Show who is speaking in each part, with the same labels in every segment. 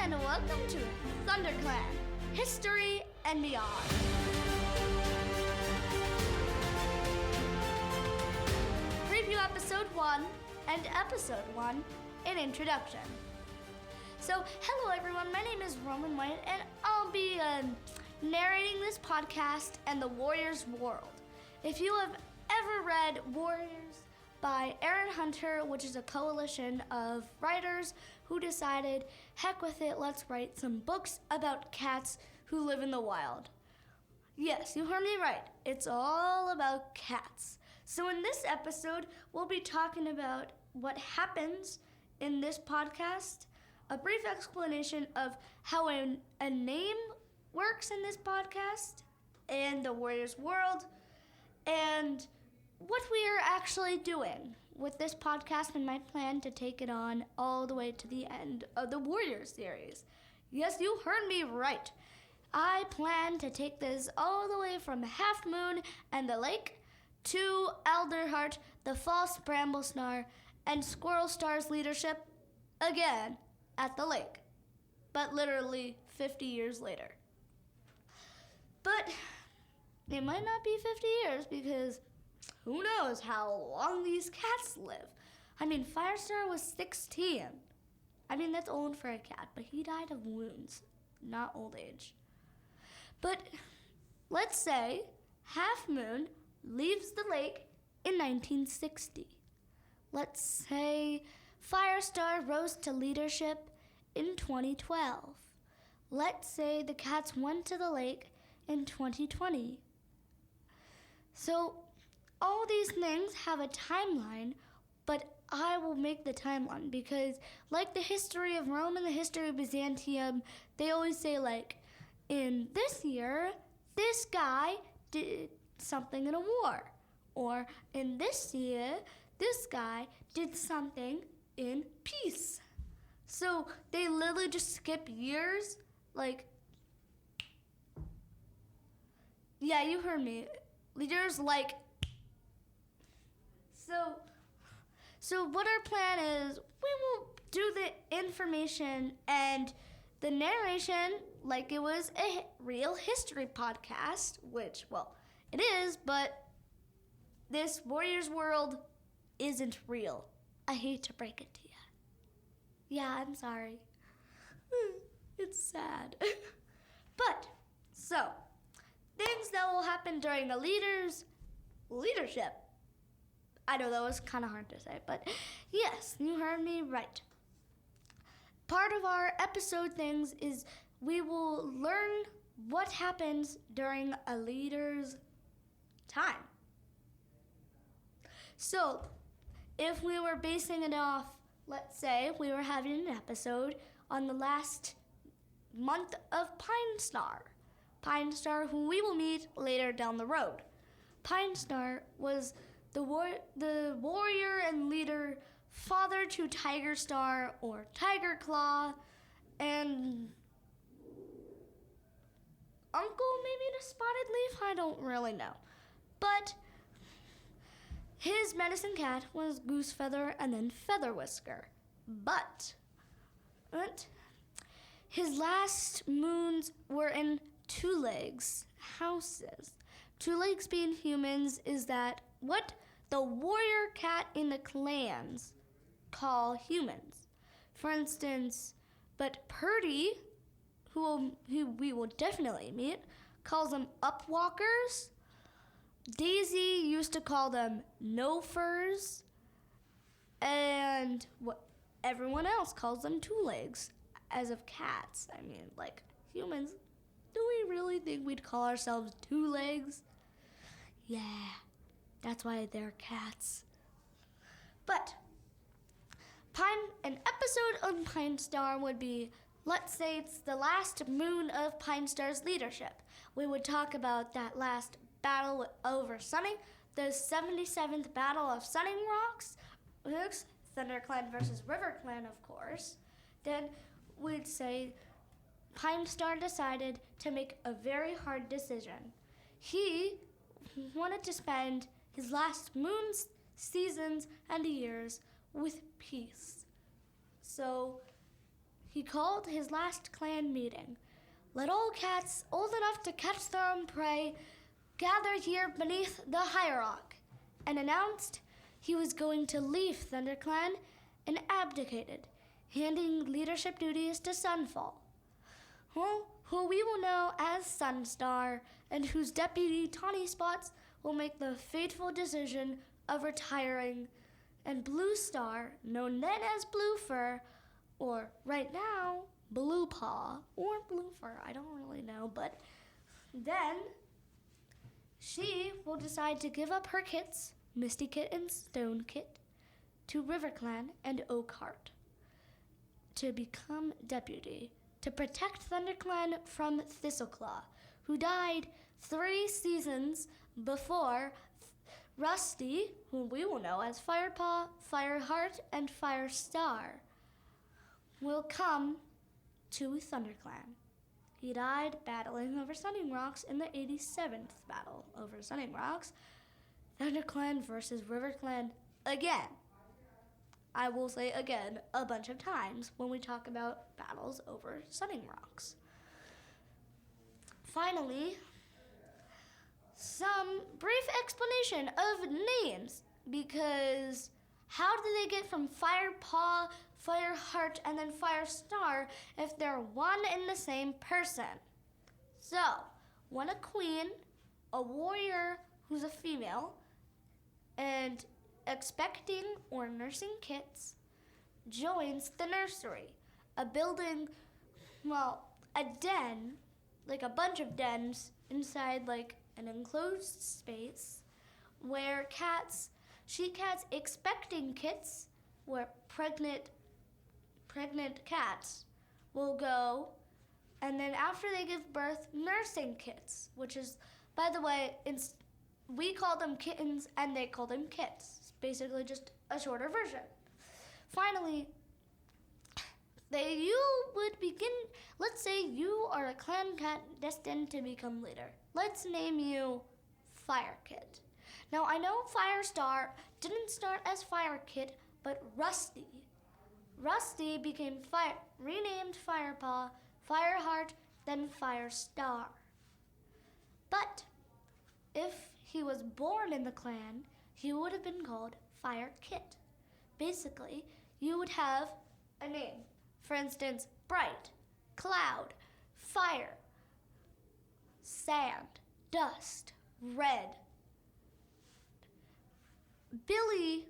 Speaker 1: and welcome to Thunderclan, History and Beyond. Preview Episode 1 and Episode 1 in Introduction. So, hello everyone, my name is Roman White, and I'll be narrating this podcast and the Warriors World. If you have ever read Warriors by Aaron Hunter, which is a coalition of writers who decided, heck with it, let's write some books about cats who live in the wild. Yes, you heard me right. It's all about cats. So in this episode, we'll be talking about what happens in this podcast, a brief explanation of how a name works in this podcast and the Warriors World, and what we are actually doing with this podcast and my plan to take it on all the way to the end of the Warriors series. Yes, you heard me right. I plan to take this all the way from Half Moon and the Lake to Elderheart, the false Bramble Star, and Squirrel Star's leadership again at the lake, but literally 50 years later. But it might not be 50 years because who knows how long these cats live. I mean, Firestar was 16. I mean, that's old for a cat, but he died of wounds, not old age. But let's say Half Moon leaves the lake in 1960. Let's say Firestar rose to leadership in 2012. Let's say the cats went to the lake in 2020. So all these things have a timeline, but I will make the timeline because, like the history of Rome and the history of Byzantium, they always say, like, in this year, this guy did something in a war. Or in this year, this guy did something in peace. So they literally just skip years. Like, yeah, you heard me. Years like. So what our plan is, we will do the information and the narration like it was a real history podcast, which, well, it is, but this Warriors World isn't real. I hate to break it to you. Yeah, I'm sorry. It's sad. But, so, things that will happen during a leader's leadership. I know that was kind of hard to say, but yes, you heard me right. Part of our episode things is we will learn what happens during a leader's time. So, if we were basing it off, let's say we were having an episode on the last month of Pine Star, who we will meet later down the road. Pine Star was the warrior and leader, father to Tiger Star or Tiger Claw, and uncle maybe to Spotted Leaf, I don't really know. But his medicine cat was Goose Feather and then Feather Whisker. But his last moons were in Two Legs houses. Two Legs being humans is that what the warrior cat in the clans call humans. For instance, but Purdy, who we will definitely meet, calls them upwalkers. Daisy used to call them no-furs. And what everyone else calls them two legs, as of cats. I mean, like, humans, do we really think we'd call ourselves two legs? Yeah, that's why they're cats. But an episode on Pine Star would be, let's say it's the last moon of Pine Star's leadership. We would talk about that last battle over Sunning, the 77th Battle of Sunning Rocks, Thunderclan versus RiverClan, of course. Then we'd say Pine Star decided to make a very hard decision. He wanted to spend his last moons, seasons, and years with peace. So he called his last clan meeting. Let all cats old enough to catch their own prey gather here beneath the hierarch, and announced he was going to leave Thunderclan and abdicated, handing leadership duties to Sunfall, who we will know as Sunstar, and whose deputy Tawny Spots will make the fateful decision of retiring, and Blue Star, known then as Blue Fur, or right now, Blue Paw, or Blue Fur, I don't really know, but then she will decide to give up her kits, Misty Kit and Stone Kit, to RiverClan and Oakheart to become deputy, to protect ThunderClan from Thistleclaw, who died 3 seasons before Rusty, whom we will know as Firepaw, Fireheart, and Firestar, will come to ThunderClan. He died battling over Sunning Rocks in the 87th battle over Sunning Rocks. ThunderClan versus RiverClan again. I will say again a bunch of times when we talk about battles over Sunning Rocks. Finally, some brief explanation of names, because how did they get from Firepaw, Fireheart, and then Firestar if they're one and the same person? So, when a queen, a warrior who's a female, and expecting or nursing kits, joins the nursery, a building, a den, like a bunch of dens inside like an enclosed space where she-cats expecting kits, where pregnant cats will go, and then after they give birth, nursing kits, which is, by the way, we call them kittens and they call them kits. It's basically just a shorter version. Finally, you would begin, let's say you are a clan cat destined to become leader. Let's name you Fire Kit. Now, I know Firestar didn't start as Fire Kit, but Rusty became renamed Firepaw, Fireheart, then Firestar. But if he was born in the clan, he would have been called Fire Kit. Basically, you would have a name. For instance, Bright, Cloud, Fire, Sand, Dust, Red. Billy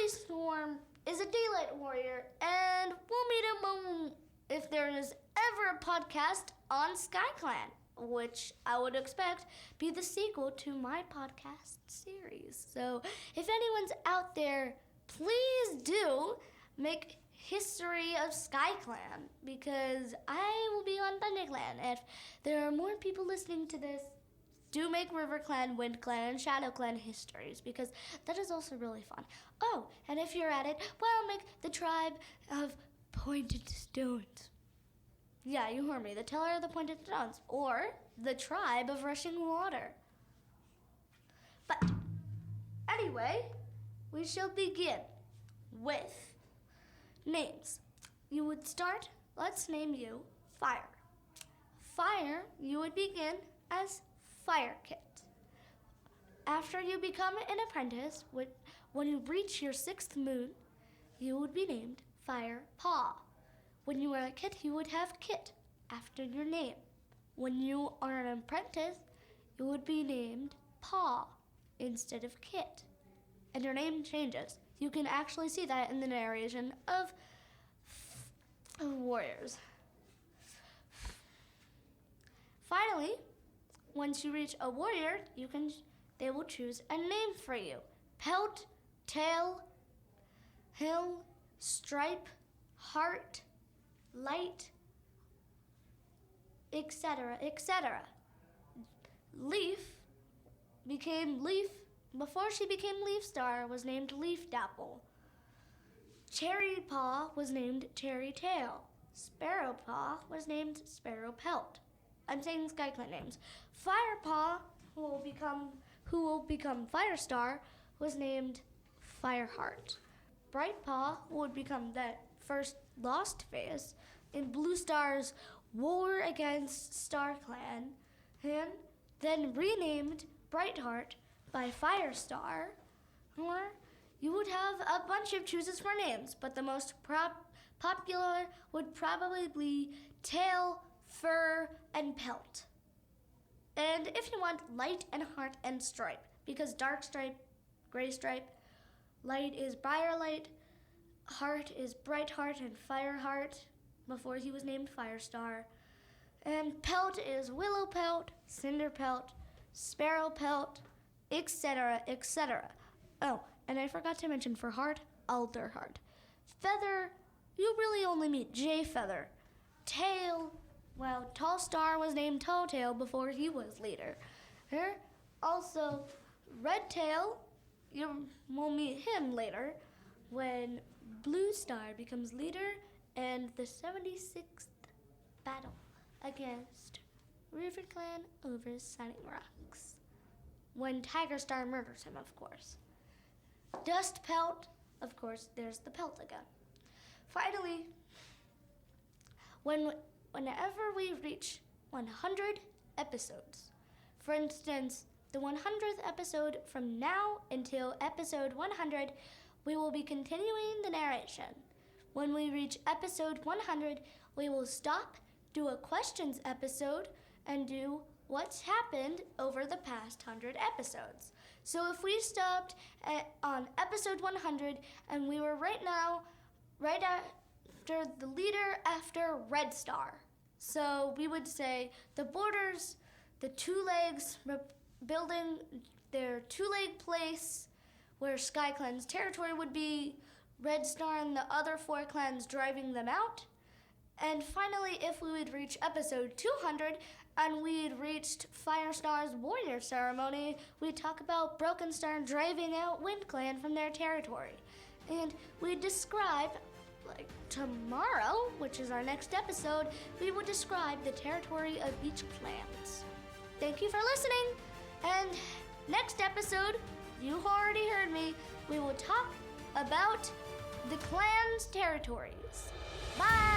Speaker 1: Storm is a daylight warrior, and we'll meet him if there is ever a podcast on SkyClan, which I would expect be the sequel to my podcast series. So if anyone's out there, please do make history of SkyClan, because I will be on Thunderclan. If there are more people listening to this, do make RiverClan, WindClan, and ShadowClan histories, because that is also really fun. Oh, and if you're at it, make the tribe of Pointed Stones. Yeah, you heard me. The Teller of the Pointed Stones, or the Tribe of Rushing Water. But anyway, we shall begin with names. You would start, let's name you Fire. Fire, you would begin as Fire Kit. After you become an apprentice, when you reach your 6th moon, you would be named Fire Paw. When you are a kit, you would have Kit after your name. When you are an apprentice, you would be named Paw instead of Kit, and your name changes. You can actually see that in the narration of Warriors. Finally, once you reach a warrior, they will choose a name for you. Pelt, Tail, Hill, Stripe, Heart, Light, etc., etc. Leaf became Leaf. Before she became Leaf Star, was named Leaf Dapple. Cherry Paw was named Cherry Tail. Sparrow Paw was named Sparrow Pelt. I'm saying SkyClan names. Firepaw, who will become Firestar, was named Fireheart. Bright Paw, who would become that first lost face in Blue Star's war against StarClan, and then renamed Brightheart by Firestar. Or you would have a bunch of choices for names, but the most popular would probably be Tail, Fur, and Pelt. And if you want Light and Heart and Stripe, because Dark Stripe, Gray Stripe, Light is Briarlight, Heart is Brightheart and Fireheart, before he was named Firestar. And Pelt is Willow Pelt, Cinder Pelt, Sparrow Pelt, etc., etc. Oh, and I forgot to mention for Heart, Alderheart. Feather, you really only meet Jay Feather. Tail, well, Tall Star was named Tall Tail before he was leader. Also, Red Tail, you will meet him later when Blue Star becomes leader and the 76th battle against RiverClan over Sunny Rocks. When Tiger Star murders him, of course. Dust Pelt, of course, there's the Pelt again. Finally, whenever we reach 100 episodes, for instance, the 100th episode from now until episode 100, we will be continuing the narration. When we reach episode 100, we will stop, do a questions episode, and do what's happened over the past 100 episodes. So if we stopped on episode 100 and we were right after the leader after Red Star. So we would say the borders, the two legs building their two-leg place where SkyClan's territory would be, Red Star and the other four clans driving them out. And finally, if we would reach episode 200 and we had reached Firestar's warrior ceremony, we'd talk about Broken Star driving out Wind Clan from their territory. And we'd describe, like tomorrow, which is our next episode, we would describe the territory of each clan. Thank you for listening. And next episode, you already heard me, we will talk about the clan's territories. Bye!